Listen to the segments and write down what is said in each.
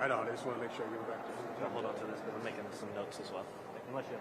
I know. I just want to make sure I give it back to you. I'll hold on to this, but I'm making some notes as well. Unless you.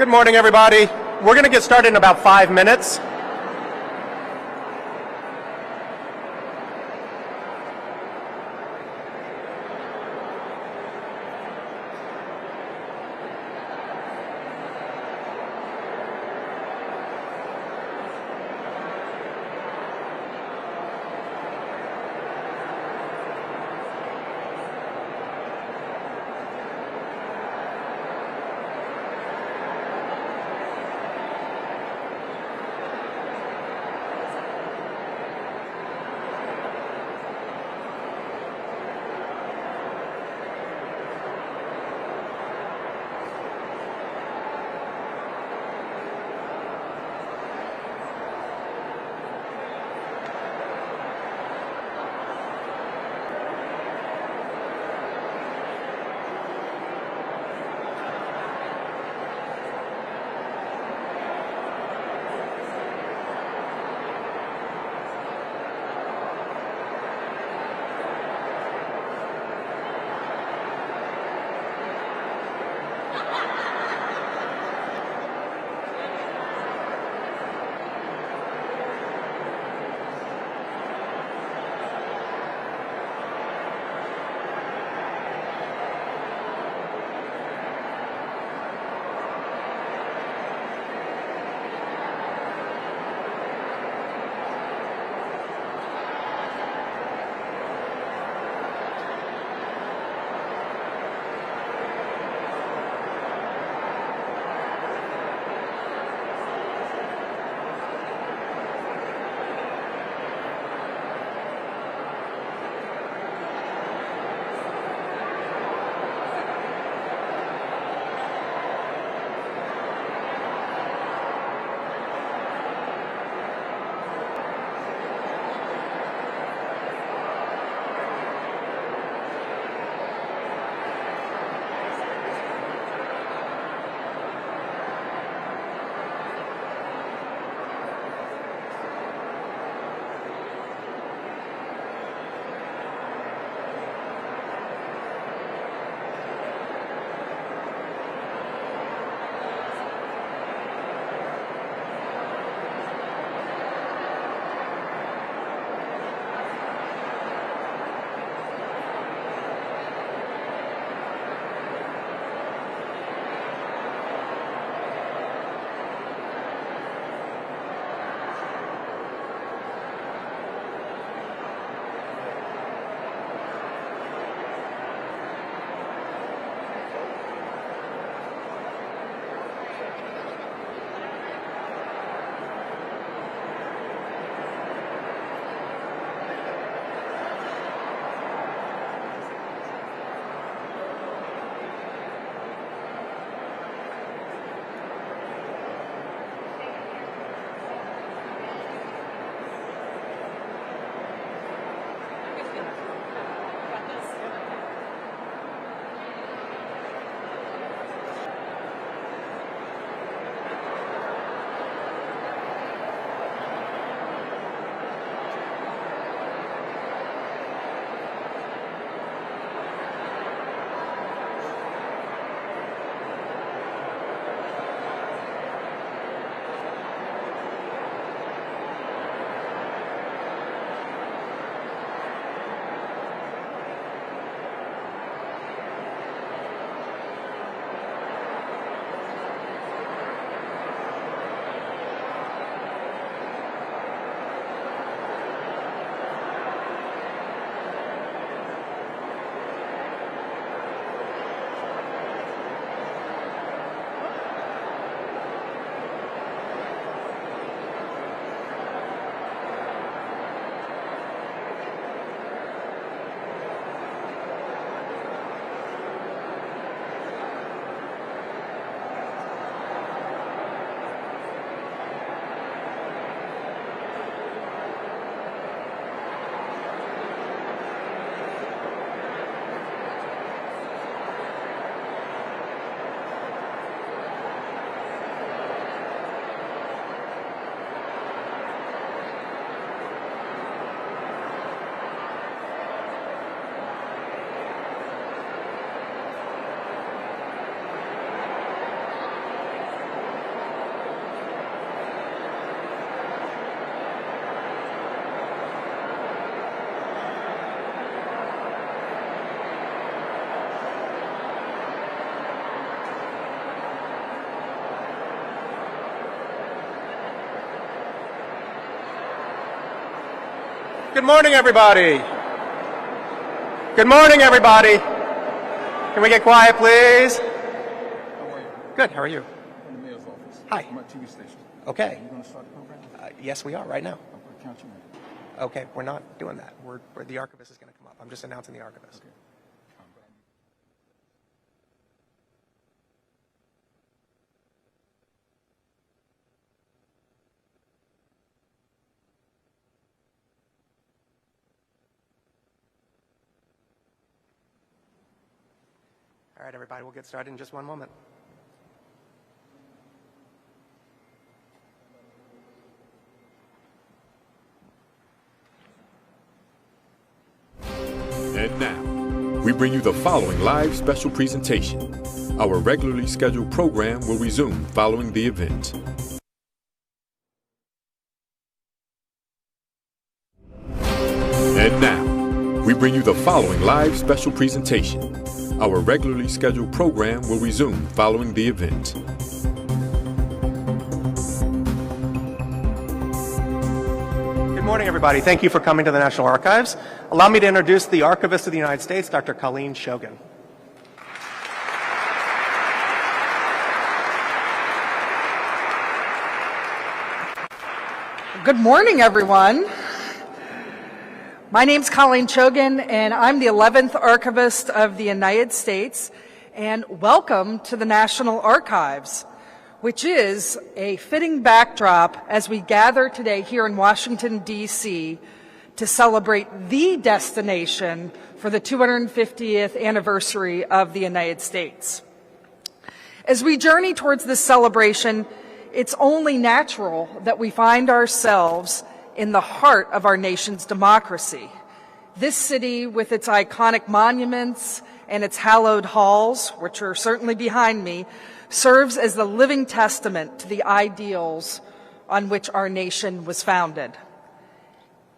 Good morning, everybody. We're going to get started in about 5 minutes. Good morning, everybody. Good morning, everybody. Can we get quiet, please? How are you? Good. How are you? From the mayor's office. Hi. I'm at TV station. Okay. Are you going to start the program? Yes, we are right now. I'm going to count you in. Okay, we're not doing that. The archivist is going to come up. I'm just announcing the archivist. Okay. All right, everybody, we'll get started in just one moment. And now, we bring you the following live special presentation. Our regularly scheduled program will resume following the event. And now, we bring you the following live special presentation. Our regularly scheduled program will resume following the event. Good morning, everybody. Thank you for coming to the National Archives. Allow me to introduce the Archivist of the United States, Dr. Colleen Shogan. Good morning, everyone. My name's Colleen Shogan, and I'm the 11th Archivist of the United States, and welcome to the National Archives, which is a fitting backdrop as we gather today here in Washington, D.C. to celebrate the destination for the 250th anniversary of the United States. As we journey towards this celebration, it's only natural that we find ourselves in the heart of our nation's democracy. This city, with its iconic monuments and its hallowed halls, which are certainly behind me, serves as the living testament to the ideals on which our nation was founded.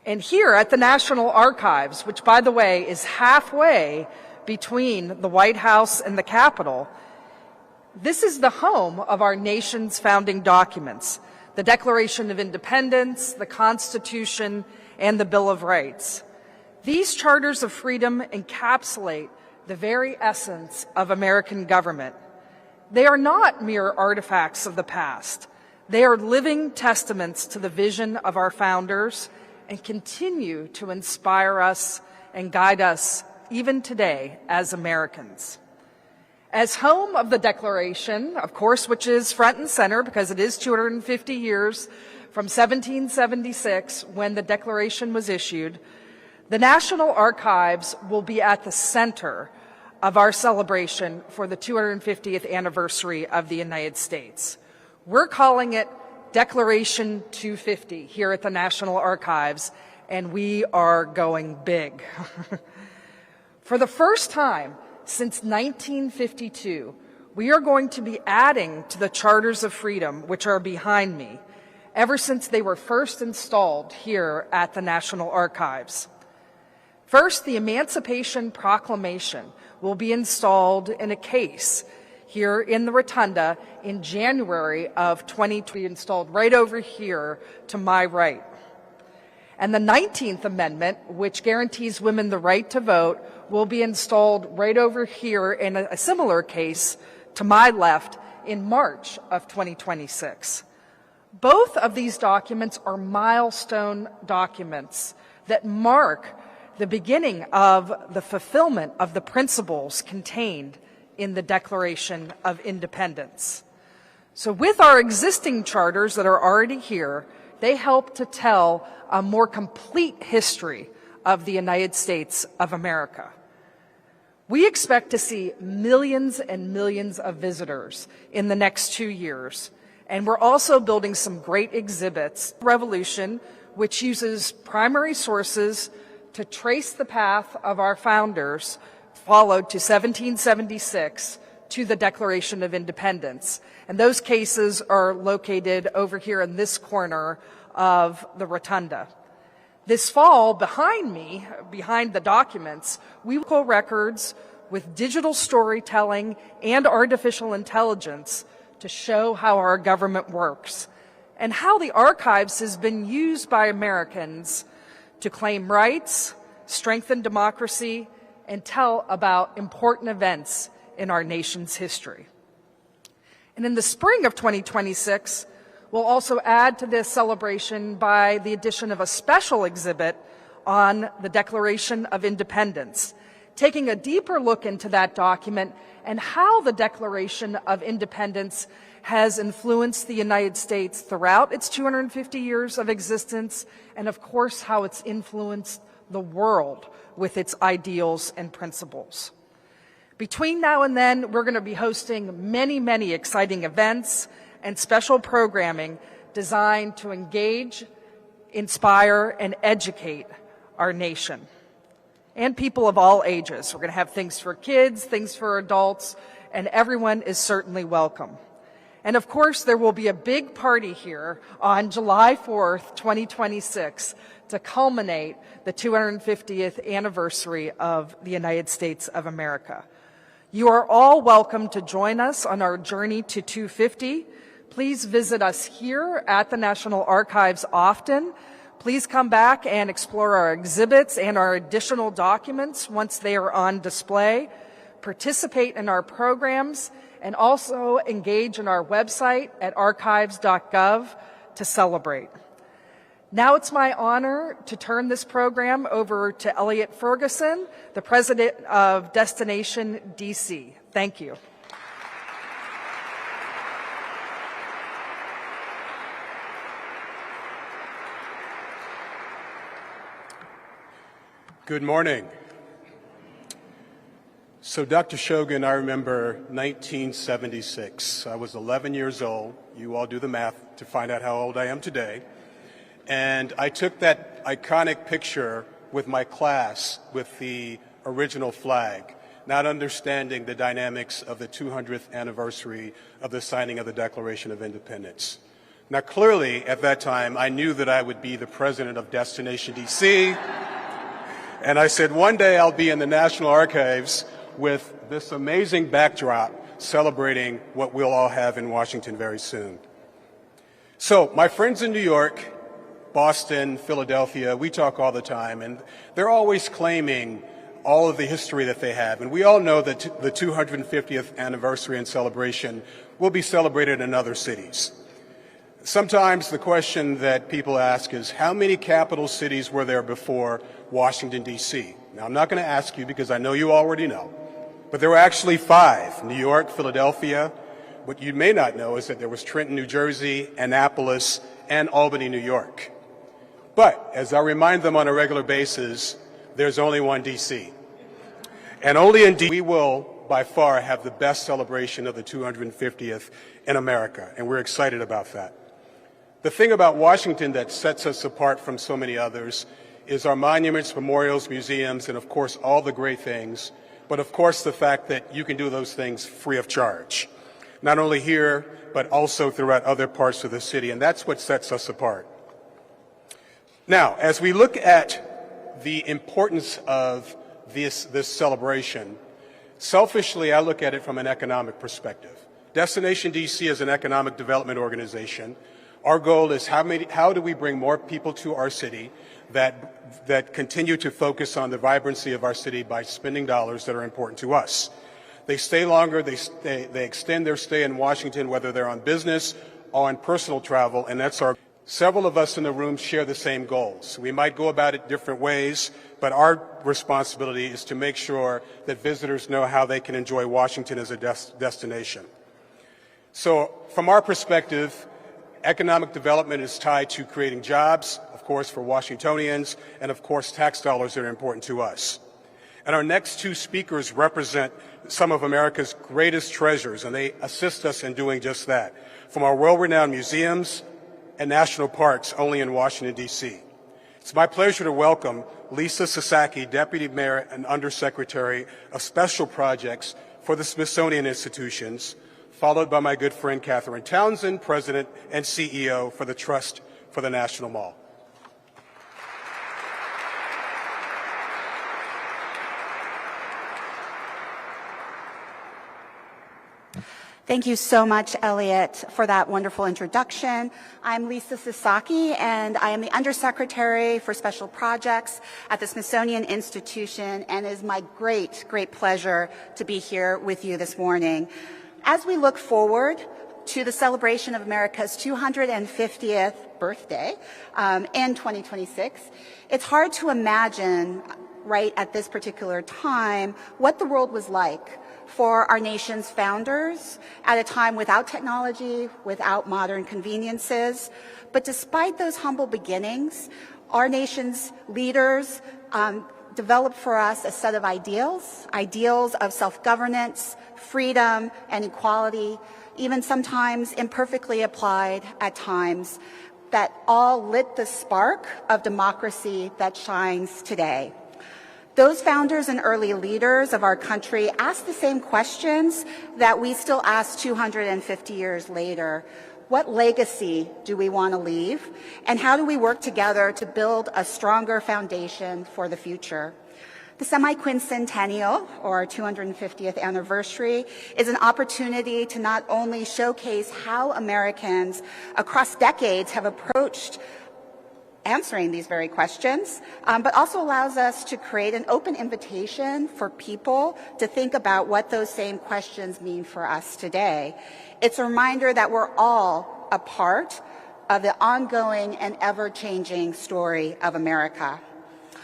And here at the National Archives, which, by the way, is halfway between the White House and the Capitol, this is the home of our nation's founding documents: the Declaration of Independence, the Constitution, and the Bill of Rights. These charters of freedom encapsulate the very essence of American government. They are not mere artifacts of the past. They are living testaments to the vision of our founders and continue to inspire us and guide us even today as Americans. As home of the Declaration, of course, which is front and center because it is 250 years from 1776 when the Declaration was issued, the National Archives will be at the center of our celebration for the 250th anniversary of the United States. We're calling it Declaration 250 here at the National Archives, and we are going big. For the first time since 1952, we are going to be adding to the Charters of Freedom, which are behind me, ever since they were first installed here at the National Archives. First, the Emancipation Proclamation will be installed in a case here in the Rotunda in January of 2020, installed right over here to my right. And the 19th Amendment, which guarantees women the right to vote, will be installed right over here in a similar case to my left in March of 2026. Both of these documents are milestone documents that mark the beginning of the fulfillment of the principles contained in the Declaration of Independence. So with our existing charters that are already here, they help to tell a more complete history of the United States of America. We expect to see millions and millions of visitors in the next 2 years, and we're also building some great exhibits. Revolution, which uses primary sources to trace the path of our founders, followed to 1776 to the Declaration of Independence. And those cases are located over here in this corner of the Rotunda. This fall, behind me, behind the documents, we will records with digital storytelling and artificial intelligence to show how our government works and how the archives has been used by Americans to claim rights, strengthen democracy, and tell about important events in our nation's history. And in the spring of 2026, we'll also add to this celebration by the addition of a special exhibit on the Declaration of Independence, taking a deeper look into that document and how the Declaration of Independence has influenced the United States throughout its 250 years of existence, and of course how it's influenced the world with its ideals and principles. Between now and then, we're going to be hosting many, many exciting events and special programming designed to engage, inspire, and educate our nation and people of all ages. We're going to have things for kids, things for adults, and everyone is certainly welcome. And of course, there will be a big party here on July 4th, 2026, to culminate the 250th anniversary of the United States of America. You are all welcome to join us on our journey to 250. Please visit us here at the National Archives often. Please come back and explore our exhibits and our additional documents once they are on display. Participate in our programs and also engage in our website at archives.gov to celebrate. Now it's my honor to turn this program over to Elliot Ferguson, the president of Destination DC. Thank you. Good morning. So Dr. Shogun, I remember 1976. I was 11 years old. You all do the math to find out how old I am today. And I took that iconic picture with my class with the original flag, not understanding the dynamics of the 200th anniversary of the signing of the Declaration of Independence. Now, clearly, at that time, I knew that I would be the president of Destination DC. And I said, one day I'll be in the National Archives with this amazing backdrop celebrating what we'll all have in Washington very soon. So my friends in New York, Boston, Philadelphia, we talk all the time, and they're always claiming all of the history that they have. And we all know that the 250th anniversary and celebration will be celebrated in other cities. Sometimes the question that people ask is, how many capital cities were there before Washington, D.C.? Now, I'm not going to ask you because I know you already know, but there were actually 5, New York, Philadelphia. What you may not know is that there was Trenton, New Jersey, Annapolis, and Albany, New York. But as I remind them on a regular basis, there's only one D.C. And only in D.C. we will, by far, have the best celebration of the 250th in America, and we're excited about that. The thing about Washington that sets us apart from so many others is our monuments, memorials, museums, and of course all the great things, but of course the fact that you can do those things free of charge. Not only here, but also throughout other parts of the city, and that's what sets us apart. Now, as we look at the importance of this celebration, selfishly I look at it from an economic perspective. Destination DC is an economic development organization. Our goal is how do we bring more people to our city that continue to focus on the vibrancy of our city by spending dollars that are important to us. They stay longer, they extend their stay in Washington, whether they're on business or on personal travel, and that's our. Several of us in the room share the same goals. We might go about it different ways, but our responsibility is to make sure that visitors know how they can enjoy Washington as a destination. So from our perspective, economic development is tied to creating jobs, of course, for Washingtonians, and of course, tax dollars that are important to us. And our next 2 speakers represent some of America's greatest treasures, and they assist us in doing just that. From our world-renowned museums and national parks only in Washington, D.C. It's my pleasure to welcome Lisa Sasaki, Deputy Mayor and Undersecretary of Special Projects for the Smithsonian Institutions, followed by my good friend Catherine Townsend, President and CEO for the Trust for the National Mall. Thank you so much, Elliot, for that wonderful introduction. I'm Lisa Sasaki, and I am the Undersecretary for Special Projects at the Smithsonian Institution, and it is my great, great pleasure to be here with you this morning. As we look forward to the celebration of America's 250th birthday in 2026, it's hard to imagine right at this particular time what the world was like for our nation's founders at a time without technology, without modern conveniences. But despite those humble beginnings, our nation's leaders developed for us a set of ideals of self-governance, freedom, and equality, even sometimes imperfectly applied at times, that all lit the spark of democracy that shines today. Those founders and early leaders of our country asked the same questions that we still ask 250 years later. What legacy do we want to leave? And how do we work together to build a stronger foundation for the future? The semi-quincentennial, or our 250th anniversary, is an opportunity to not only showcase how Americans across decades have approached answering these very questions, but also allows us to create an open invitation for people to think about what those same questions mean for us today. It's a reminder that we're all a part of the ongoing and ever-changing story of America.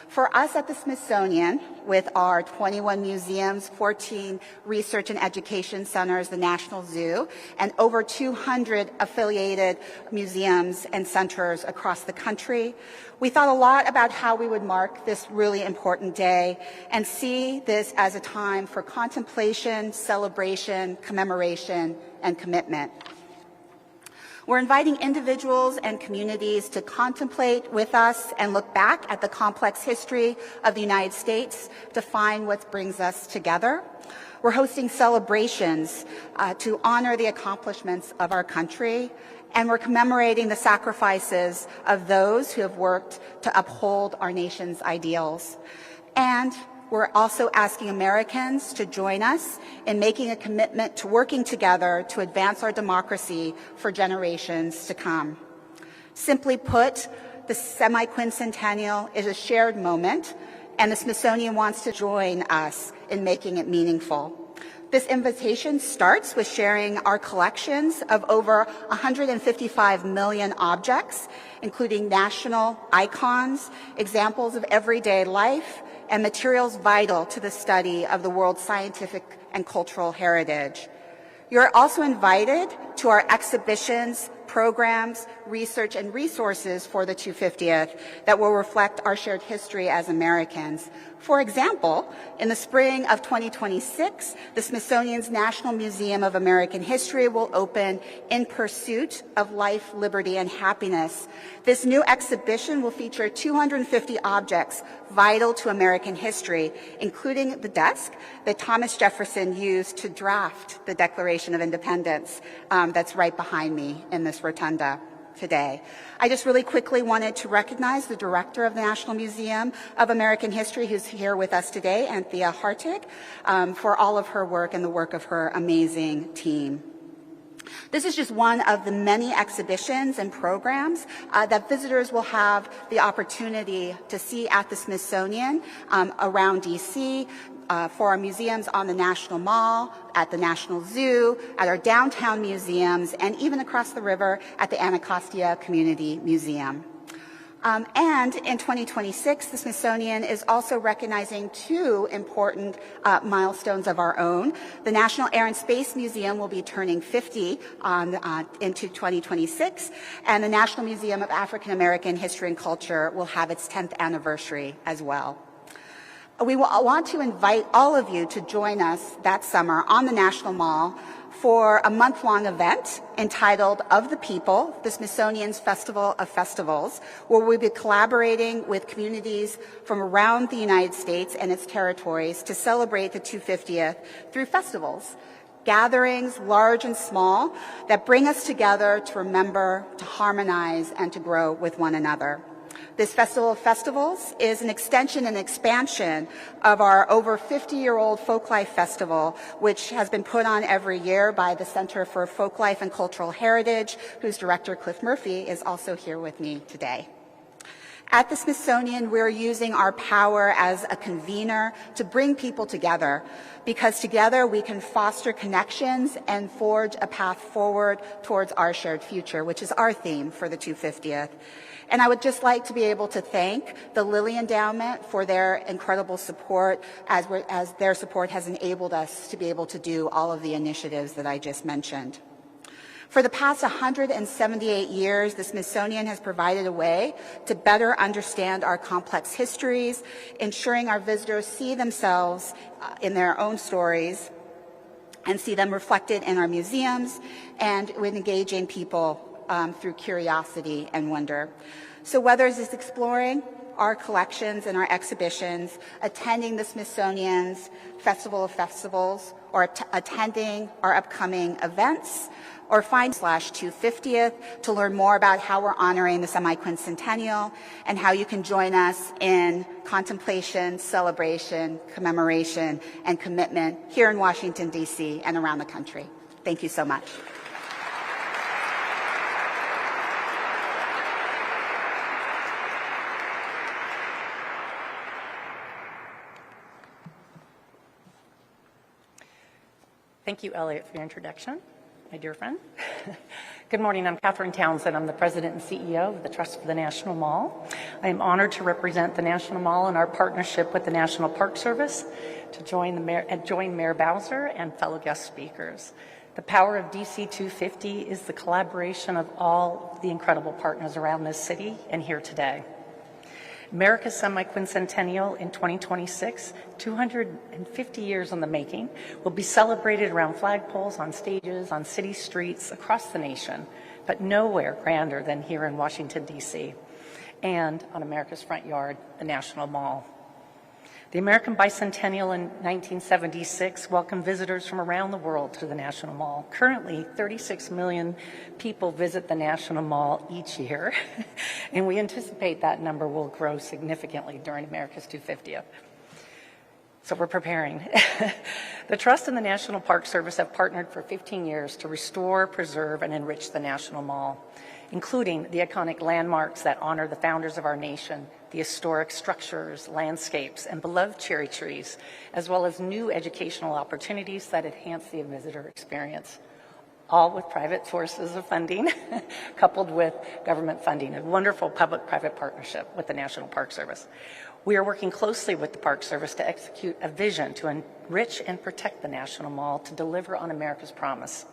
For us at the Smithsonian, with our 21 museums, 14 research and education centers, the National Zoo, and over 200 affiliated museums and centers across the country, we thought a lot about how we would mark this really important day and see this as a time for contemplation, celebration, commemoration, and commitment. We're inviting individuals and communities to contemplate with us and look back at the complex history of the United States to find what brings us together. We're hosting celebrations to honor the accomplishments of our country, and we're commemorating the sacrifices of those who have worked to uphold our nation's ideals. And we're also asking Americans to join us in making a commitment to working together to advance our democracy for generations to come. Simply put, the semi-quincentennial is a shared moment, and the Smithsonian wants to join us in making it meaningful. This invitation starts with sharing our collections of over 155 million objects, including national icons, examples of everyday life, and materials vital to the study of the world's scientific and cultural heritage. You're also invited to our exhibitions, programs, research, and resources for the 250th that will reflect our shared history as Americans. For example, in the spring of 2026, the Smithsonian's National Museum of American History will open In Pursuit of Life, Liberty, and Happiness. This new exhibition will feature 250 objects vital to American history, including the desk that Thomas Jefferson used to draft the Declaration of Independence that's right behind me in this rotunda today. I just really quickly wanted to recognize the director of the National Museum of American History, who's here with us today, Anthea Hartig, for all of her work and the work of her amazing team. This is just one of the many exhibitions and programs that visitors will have the opportunity to see at the Smithsonian around DC, for our museums on the National Mall, at the National Zoo, at our downtown museums, and even across the river at the Anacostia Community Museum. And in 2026, the Smithsonian is also recognizing two important milestones of our own. The National Air and Space Museum will be turning 50 into 2026, and the National Museum of African American History and Culture will have its 10th anniversary as well. We want to invite all of you to join us that summer on the National Mall for a month-long event entitled Of the People, the Smithsonian's Festival of Festivals, where we'll be collaborating with communities from around the United States and its territories to celebrate the 250th through festivals, gatherings large and small that bring us together to remember, to harmonize, and to grow with one another. This Festival of Festivals is an extension and expansion of our over 50-year-old Folklife Festival, which has been put on every year by the Center for Folklife and Cultural Heritage, whose director, Cliff Murphy, is also here with me today. At the Smithsonian, we're using our power as a convener to bring people together, because together we can foster connections and forge a path forward towards our shared future, which is our theme for the 250th. And I would just like to be able to thank the Lilly Endowment for their incredible support, as their support has enabled us to be able to do all of the initiatives that I just mentioned. For the past 178 years, the Smithsonian has provided a way to better understand our complex histories, ensuring our visitors see themselves in their own stories and see them reflected in our museums, and with engaging people through curiosity and wonder. So whether it's exploring our collections and our exhibitions, attending the Smithsonian's Festival of Festivals, or attending our upcoming events, or find /250th to learn more about how we're honoring the semi-quincentennial and how you can join us in contemplation, celebration, commemoration, and commitment here in Washington, D.C. and around the country. Thank you so much. Thank you, Elliot, for your introduction, my dear friend. Good morning. I'm Catherine Townsend. I'm the President and CEO of the Trust for the National Mall. I am honored to represent the National Mall in our partnership with the National Park Service to join Mayor Bowser and fellow guest speakers. The power of DC 250 is the collaboration of all the incredible partners around this city and here today. America's semi-quincentennial in 2026, 250 years in the making, will be celebrated around flagpoles, on stages, on city streets across the nation, but nowhere grander than here in Washington, D.C., and on America's front yard, the National Mall. The American Bicentennial in 1976 welcomed visitors from around the world to the National Mall. Currently, 36 million people visit the National Mall each year, and we anticipate that number will grow significantly during America's 250th. So we're preparing. The Trust and the National Park Service have partnered for 15 years to restore, preserve, and enrich the National Mall, including the iconic landmarks that honor the founders of our nation, the historic structures, landscapes, and beloved cherry trees, as well as new educational opportunities that enhance the visitor experience, all with private sources of funding, coupled with government funding, a wonderful public-private partnership with the National Park Service. We are working closely with the Park Service to execute a vision to enrich and protect the National Mall to deliver on America's promise.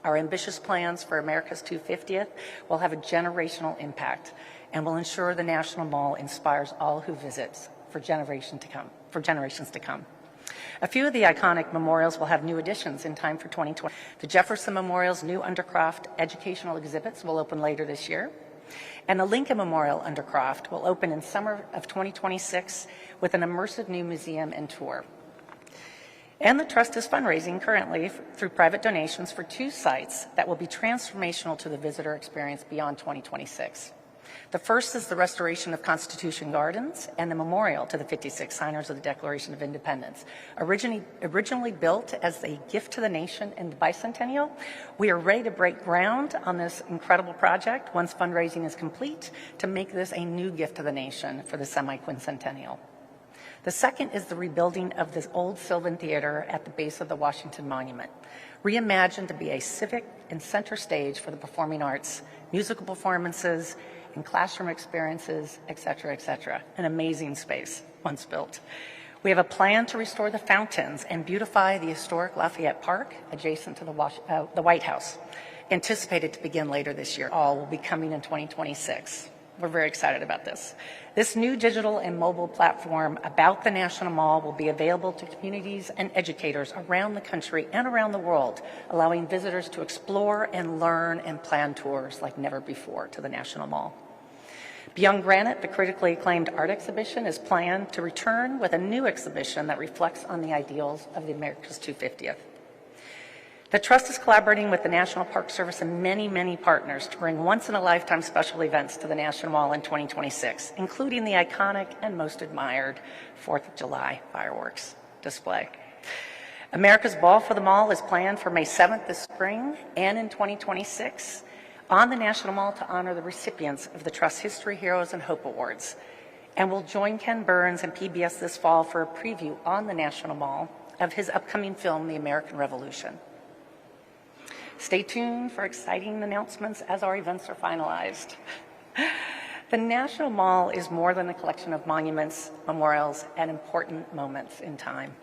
Our ambitious plans for America's 250th will have a generational impact and will ensure the National Mall inspires all who visit for generations to come. A few of the iconic memorials will have new additions in time for 2020. The Jefferson Memorial's new Undercroft educational exhibits will open later this year, and the Lincoln Memorial Undercroft will open in summer of 2026 with an immersive new museum and tour. And the Trust is fundraising currently through private donations for 2 sites that will be transformational to the visitor experience beyond 2026. The first is the restoration of Constitution Gardens and the memorial to the 56 signers of the Declaration of Independence. Originally built as a gift to the nation in the bicentennial, we are ready to break ground on this incredible project once fundraising is complete to make this a new gift to the nation for the semi-quincentennial. The second is the rebuilding of this old Sylvan Theater at the base of the Washington Monument, reimagined to be a civic and center stage for the performing arts, musical performances, and classroom experiences, et cetera, an amazing space once built. We have a plan to restore the fountains and beautify the historic Lafayette Park adjacent to the White House, anticipated to begin later this year. All will be coming in 2026. We're very excited about this. This new digital and mobile platform about the National Mall will be available to communities and educators around the country and around the world, allowing visitors to explore and learn and plan tours like never before to the National Mall. Beyond Granite, the critically acclaimed art exhibition is planned to return with a new exhibition that reflects on the ideals of the America's 250th. The Trust is collaborating with the National Park Service and many, many partners to bring once-in-a-lifetime special events to the National Mall in 2026, including the iconic and most admired 4th of July fireworks display. America's Ball for the Mall is planned for May 7th this spring and in 2026 on the National Mall to honor the recipients of the Trust History Heroes and Hope Awards. And we'll join Ken Burns and PBS this fall for a preview on the National Mall of his upcoming film, The American Revolution. Stay tuned for exciting announcements as our events are finalized. The National Mall is more than a collection of monuments, memorials, and important moments in time.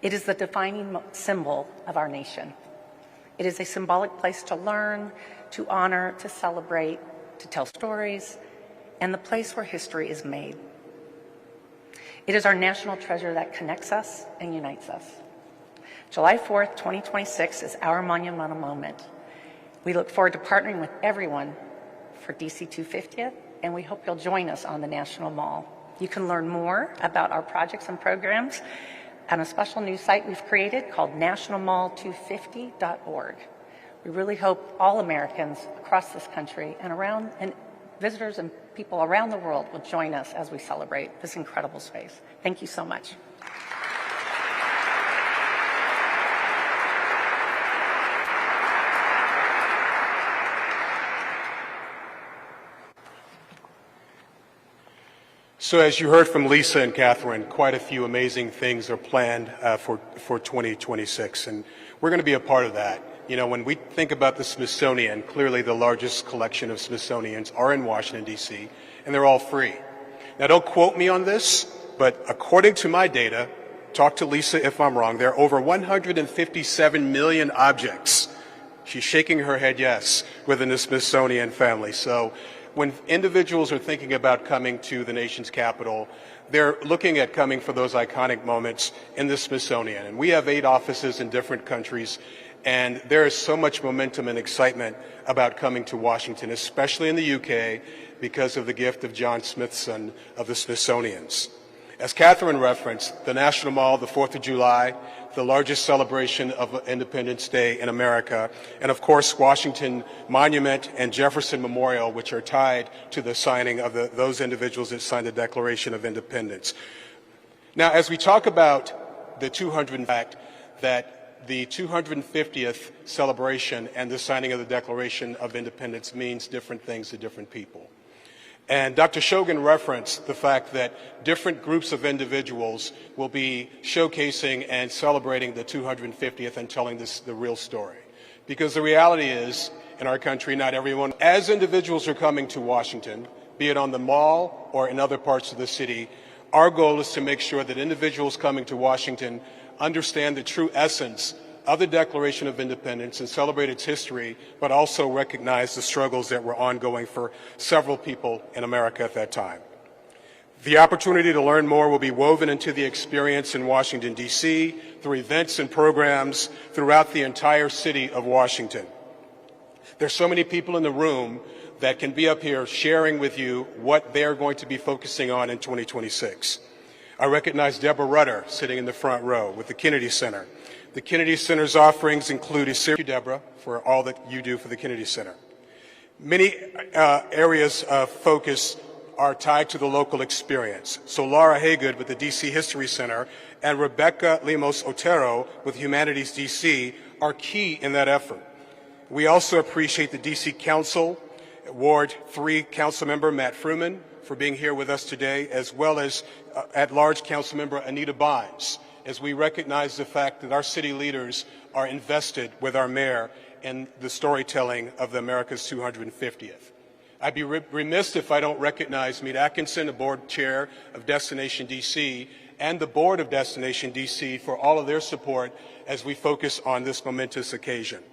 It is the defining symbol of our nation. It is a symbolic place to learn, to honor, to celebrate, to tell stories, and the place where history is made. It is our national treasure that connects us and unites us. July 4th, 2026 is our monumental moment. We look forward to partnering with everyone for DC 250th, and we hope you'll join us on the National Mall. You can learn more about our projects and programs on a special new site we've created called nationalmall250.org. We really hope all Americans across this country and visitors and people around the world will join us as we celebrate this incredible space. Thank you so much. So as you heard from Lisa and Catherine, quite a few amazing things are planned for 2026, and we're going to be a part of that. You know, when we think about the Smithsonian, clearly the largest collection of Smithsonians are in Washington, D.C., and they're all free. Now, don't quote me on this, but according to my data, talk to Lisa if I'm wrong, there are over 157 million objects. She's shaking her head yes, within the Smithsonian family. So when individuals are thinking about coming to the nation's capital, they're looking at coming for those iconic moments in the Smithsonian. And we have 8 offices in different countries, and there is so much momentum and excitement about coming to Washington, especially in the UK, because of the gift of John Smithson of the Smithsonians. As Catherine referenced, the National Mall, the 4th of July, the largest celebration of Independence Day in America, and of course Washington Monument and Jefferson Memorial, which are tied to the signing of those individuals that signed the Declaration of Independence. Now, as we talk about the 250th celebration and the signing of the Declaration of Independence means different things to different people. And Dr. Shogan referenced the fact that different groups of individuals will be showcasing and celebrating the 250th and telling the real story. Because the reality is, in our country, not everyone, as individuals are coming to Washington, be it on the Mall or in other parts of the city, our goal is to make sure that individuals coming to Washington understand the true essence of the Declaration of Independence and celebrate its history, but also recognize the struggles that were ongoing for several people in America at that time. The opportunity to learn more will be woven into the experience in Washington, D.C., through events and programs throughout the entire city of Washington. There's so many people in the room that can be up here sharing with you what they're going to be focusing on in 2026. I recognize Deborah Rutter sitting in the front row with the Kennedy Center. The Kennedy Center's offerings include a series. Thank you, Deborah, for all that you do for the Kennedy Center. Many areas of focus are tied to the local experience. So Laura Haygood with the DC History Center and Rebecca Lemos Otero with Humanities DC are key in that effort. We also appreciate the DC Council, Ward 3 Councilmember Matt Fruman for being here with us today, as well as at-large Councilmember Anita Bynes, as we recognize the fact that our city leaders are invested with our mayor in the storytelling of the America's 250th. I'd be remiss if I don't recognize Meet Atkinson, the board chair of Destination DC, and the board of Destination DC for all of their support as we focus on this momentous occasion.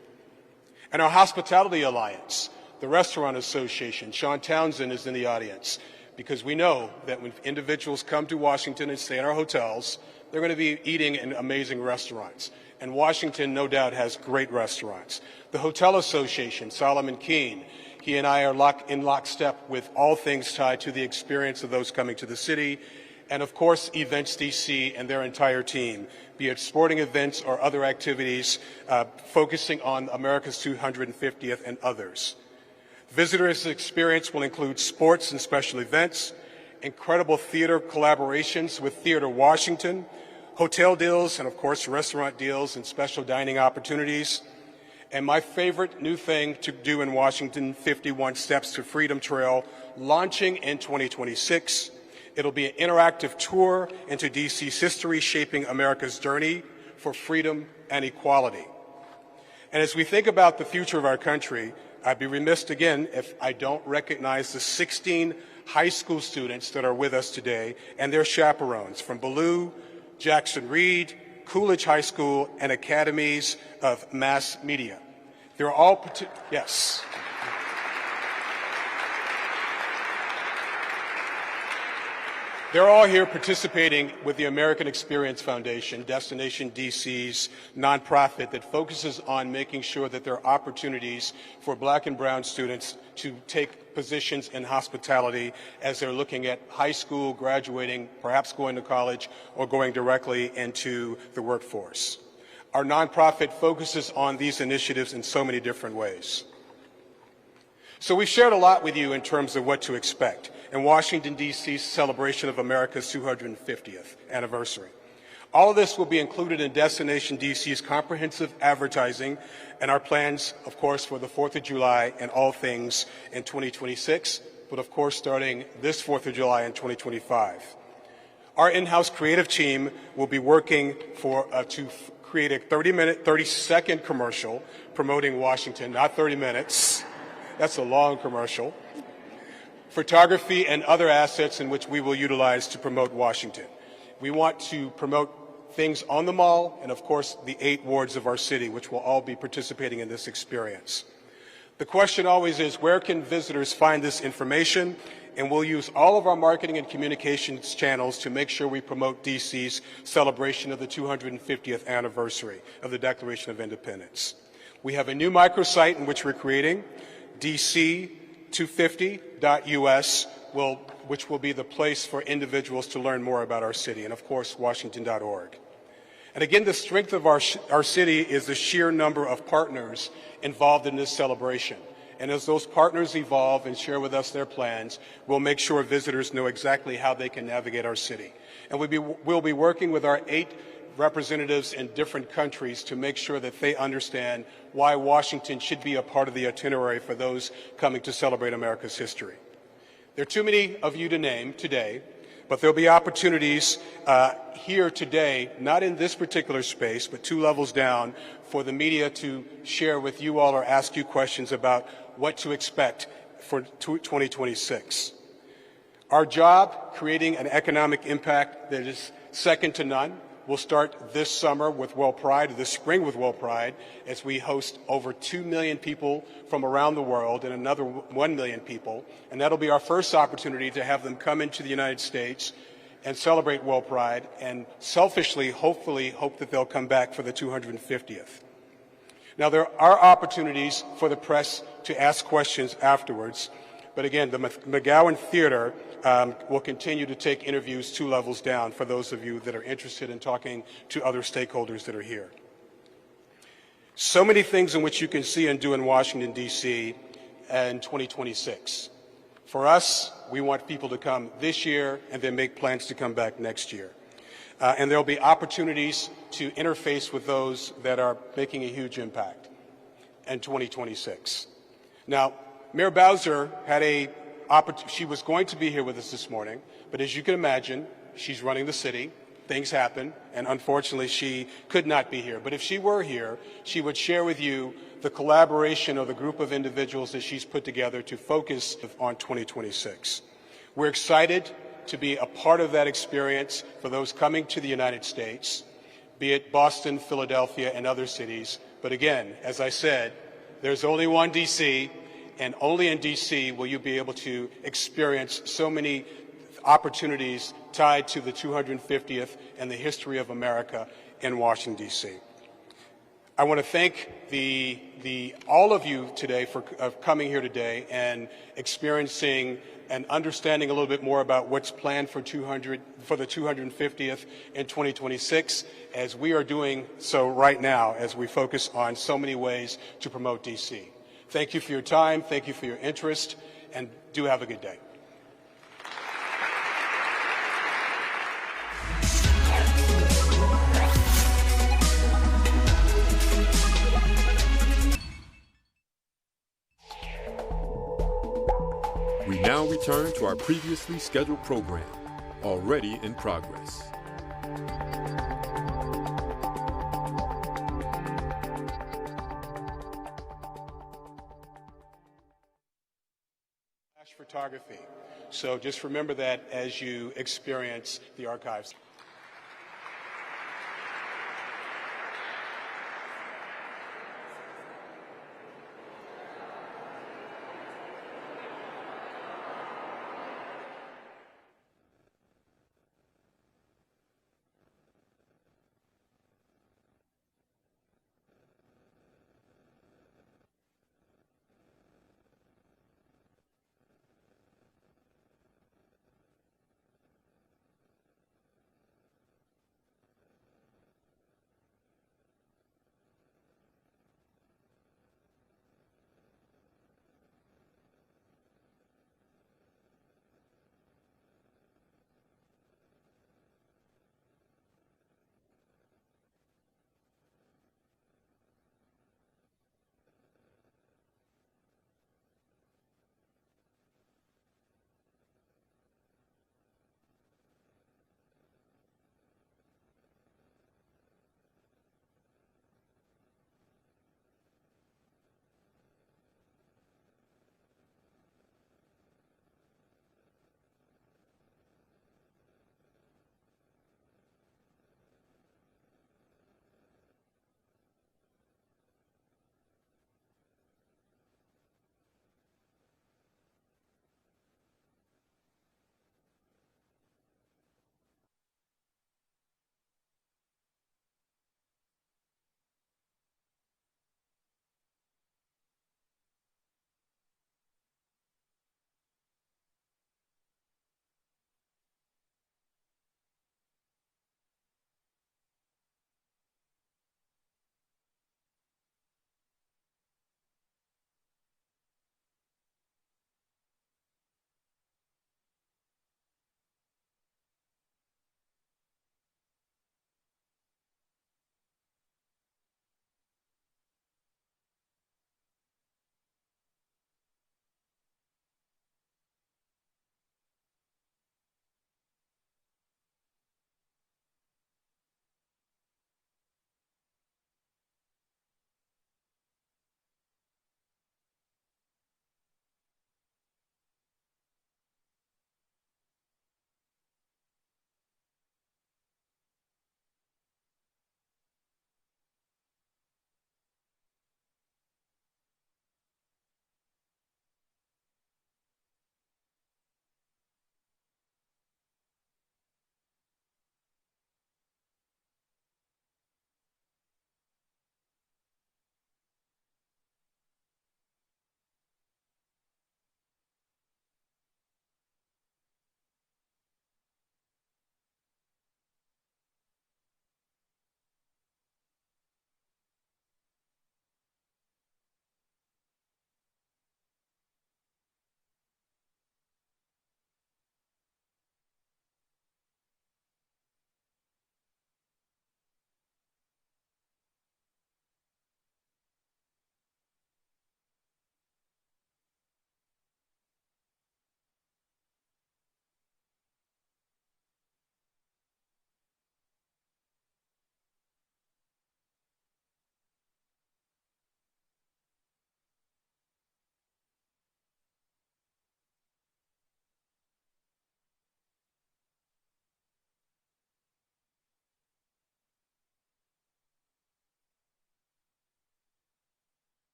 And our Hospitality Alliance, the Restaurant Association, Sean Townsend is in the audience, because we know that when individuals come to Washington and stay in our hotels, they're going to be eating in amazing restaurants. And Washington, no doubt, has great restaurants. The Hotel Association, Solomon Keene, he and I are in lockstep with all things tied to the experience of those coming to the city. and of course Events DC and their entire team, be it sporting events or other activities focusing on America's 250th and others. Visitors' experience will include sports and special events, incredible theater collaborations with Theater Washington, hotel deals, and of course restaurant deals and special dining opportunities. And my favorite new thing to do in Washington, 51 Steps to Freedom Trail, launching in 2026. It'll be an interactive tour into DC's history, shaping America's journey for freedom and equality. And as we think about the future of our country, I'd be remiss again if I don't recognize the 16 high school students that are with us today and their chaperones from Ballou, Jackson Reed, Coolidge High School, and Academies of Mass Media. They're all, yes. They're all here participating with the American Experience Foundation, Destination DC's nonprofit that focuses on making sure that there are opportunities for Black and brown students to take positions in hospitality as they're looking at high school, graduating, perhaps going to college, or going directly into the workforce. Our nonprofit focuses on these initiatives in so many different ways. So we've shared a lot with you in terms of what to expect in Washington, D.C.'s celebration of America's 250th anniversary. All of this will be included in Destination DC's comprehensive advertising and our plans, of course, for the 4th of July and all things in 2026, but of course starting this 4th of July in 2025. Our in-house creative team will be working to create a 30-second commercial promoting Washington, not 30 minutes. That's a long commercial. Photography and other assets in which we will utilize to promote Washington. We want to promote things on the mall and, of course, the 8 wards of our city, which will all be participating in this experience. The question always is, where can visitors find this information? And we'll use all of our marketing and communications channels to make sure we promote DC's celebration of the 250th anniversary of the Declaration of Independence. We have a new microsite in which we're creating, DC250.us, which will be the place for individuals to learn more about our city, and of course, Washington.org. And again, the strength of our city is the sheer number of partners involved in this celebration. And as those partners evolve and share with us their plans, we'll make sure visitors know exactly how they can navigate our city. And we'll be working with our 8 representatives in different countries to make sure that they understand why Washington should be a part of the itinerary for those coming to celebrate America's history. There are too many of you to name today, but there'll be opportunities here today, not in this particular space, but 2 levels down, for the media to share with you all or ask you questions about what to expect for 2026. Our job, creating an economic impact that is second to none, will start this summer with World Pride, this spring with World Pride, as we host over 2 million people from around the world and another 1 million people. And that'll be our first opportunity to have them come into the United States and celebrate World Pride, and selfishly, hopefully, hope that they'll come back for the 250th. Now, there are opportunities for the press to ask questions afterwards, but again, the McGowan Theater will continue to take interviews 2 levels down for those of you that are interested in talking to other stakeholders that are here. So many things in which you can see and do in Washington, D.C. in 2026. For us, we want people to come this year and then make plans to come back next year. And there will be opportunities to interface with those that are making a huge impact in 2026. Now, Mayor Bowser had she was going to be here with us this morning, but as you can imagine, she's running the city. Things happen, and unfortunately, she could not be here. But if she were here, she would share with you the collaboration of the group of individuals that she's put together to focus on 2026. We're excited to be a part of that experience for those coming to the United States, be it Boston, Philadelphia, and other cities. But again, as I said, there's only one DC, and only in DC will you be able to experience so many opportunities tied to the 250th and the history of America in Washington, D.C. I want to thank all of you today for coming here today and experiencing and understanding a little bit more about what's planned for the 250th in 2026, as we are doing so right now as we focus on so many ways to promote DC. Thank you for your time, thank you for your interest, and do have a good day. We now return to our previously scheduled program, already in progress. Photography. So just remember that as you experience the archives.